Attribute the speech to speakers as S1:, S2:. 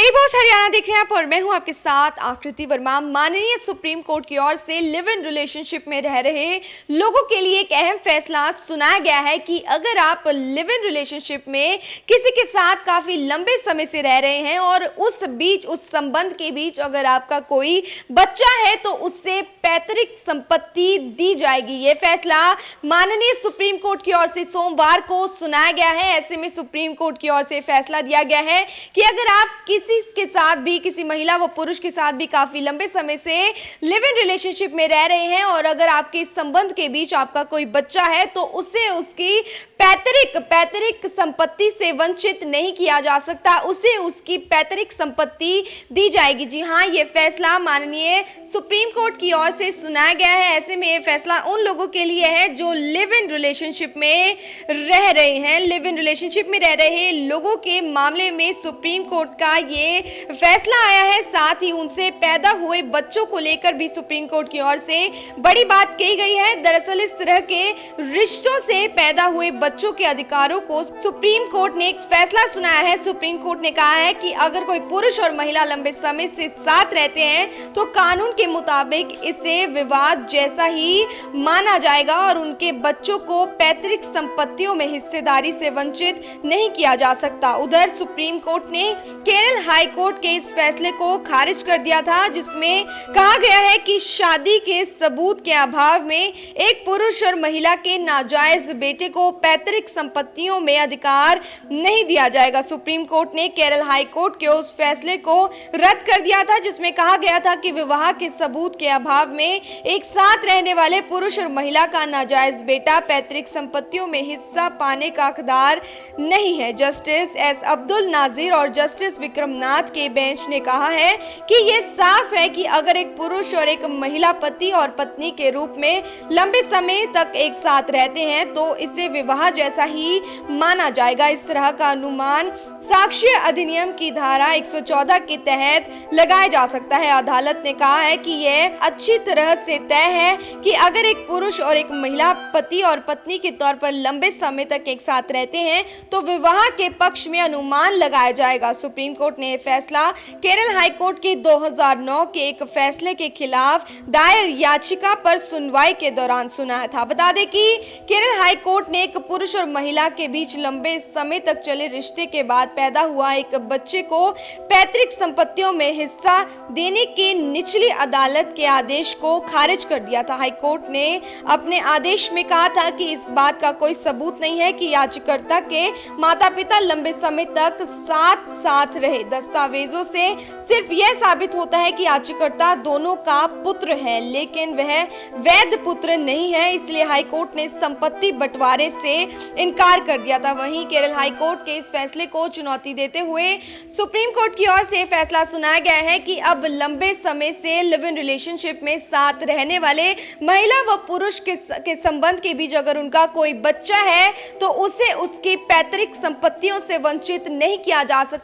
S1: Play boss Haryana देख रहे हैं आप और मैं हूं आपके साथ आकृति वर्मा। माननीय सुप्रीम कोर्ट की ओर से लिव इन रिलेशनशिप में रह रहे लोगों के लिए एक अहम फैसला सुनाया गया है कि अगर आप लिव इन रिलेशनशिप में किसी के साथ काफी लंबे समय से रह रहे हैं और उस संबंध के बीच अगर आपका कोई बच्चा है तो उससे पैतृक संपत्ति दी जाएगी। यह फैसला माननीय सुप्रीम कोर्ट की ओर से सोमवार को सुनाया गया है। ऐसे में सुप्रीम कोर्ट की ओर से फैसला दिया गया है कि अगर आप किसी के साथ भी, किसी महिला व पुरुष के साथ भी काफी लंबे समय से लिव इन रिलेशनशिप में रह रहे हैं और अगर आपके संबंध के बीच आपका कोई बच्चा है तो उसे उसकी पैतृक संपत्ति से वंचित नहीं किया जा सकता, उसे उसकी पैतृक संपत्ति दी जाएगी। जी हां, यह फैसला माननीय सुप्रीम कोर्ट की ओर से सुनाया गया है। ऐसे में यह फैसला उन लोगों के लिए है जो लिव इन रिलेशनशिप में रह रहे हैं। लिव इन रिलेशनशिप में रह रहे लोगों के मामले में सुप्रीम कोर्ट का ये फैसला आया है। साथ ही उनसे पैदा हुए बच्चों को लेकर भी सुप्रीम कोर्ट की ओर से बड़ी बात कही गई है। दरअसल इस तरह के रिश्तों से पैदा हुए बच्चों के अधिकारों को सुप्रीम कोर्ट ने एक फैसला सुनाया है। सुप्रीम कोर्ट ने कहा है कि अगर कोई पुरुष और महिला लंबे समय से साथ रहते हैं तो कानून के मुताबिक इसे विवाद जैसा ही माना जाएगा और उनके बच्चों को पैतृक संपत्तियों में हिस्सेदारी से वंचित नहीं किया जा सकता। उधर सुप्रीम कोर्ट ने केरल हाई कोर्ट के इस फैसले को खारिज कर दिया था, जिसमें कहा गया है कि शादी के सबूत के अभाव में एक पुरुष और महिला के नाजायज बेटे को पैतृक संपत्तियों में अधिकार नहीं दिया जाएगा। सुप्रीम कोर्ट ने केरल हाई कोर्ट के उस फैसले को रद्द कर दिया था जिसमें कहा गया था कि विवाह के सबूत के अभाव में एक साथ रहने वाले पुरुष और महिला का नाजायज बेटा पैतृक संपत्तियों में हिस्सा पाने का हकदार नहीं है। जस्टिस एस अब्दुल नाजिर और जस्टिस विक्रमनाथ के बेंच ने कहा है कि यह साफ है कि अगर एक पुरुष और एक महिला पति और पत्नी के रूप में लंबे समय तक एक साथ रहते हैं तो इसे विवाह जैसा ही माना जाएगा। इस तरह का अनुमान साक्ष्य अधिनियम की धारा 114 के तहत लगाया जा सकता है। अदालत ने कहा है कि यह अच्छी तरह से तय है कि अगर एक पुरुष और एक महिला पति और पत्नी के तौर पर लंबे समय तक एक साथ रहते हैं तो विवाह के पक्ष में अनुमान लगाया जाएगा। सुप्रीम कोर्ट ने यह फैसला केरल हाई कोर्ट के 2009 के एक फैसले के खिलाफ दायर याचिका पर सुनवाई के दौरान सुनाया था। बता दें कि केरल हाई कोर्ट ने एक पुरुष और महिला के बीच लंबे समय तक चले रिश्ते के बाद पैदा हुआ एक बच्चे को पैतृक संपत्तियों में हिस्सा देने के निचली अदालत के आदेश को खारिज कर दिया था। हाई कोर्ट ने अपने आदेश में कहा था कि इस बात का कोई सबूत नहीं है कि याचिकाकर्ता के माता पिता लंबे समय तक साथ रहे। दस्तावेजों से सिर्फ यह साबित होता है कि याचिकाकर्ता दोनों का पुत्र है, लेकिन वह वैध पुत्र नहीं है, इसलिए हाई कोर्ट ने संपत्ति बंटवारे से इनकार कर दिया था। वहीं केरल हाई कोर्ट के इस फैसले को चुनौती देते हुए सुप्रीम कोर्ट की ओर से फैसला सुनाया गया है कि अब लंबे समय से लिव इन रिलेशनशिप में साथ रहने वाले महिला व पुरुष के संबंध के बीच अगर उनका कोई बच्चा है तो उसे उसकी पैतृक संपत्तियों से वंचित नहीं किया जा सकता।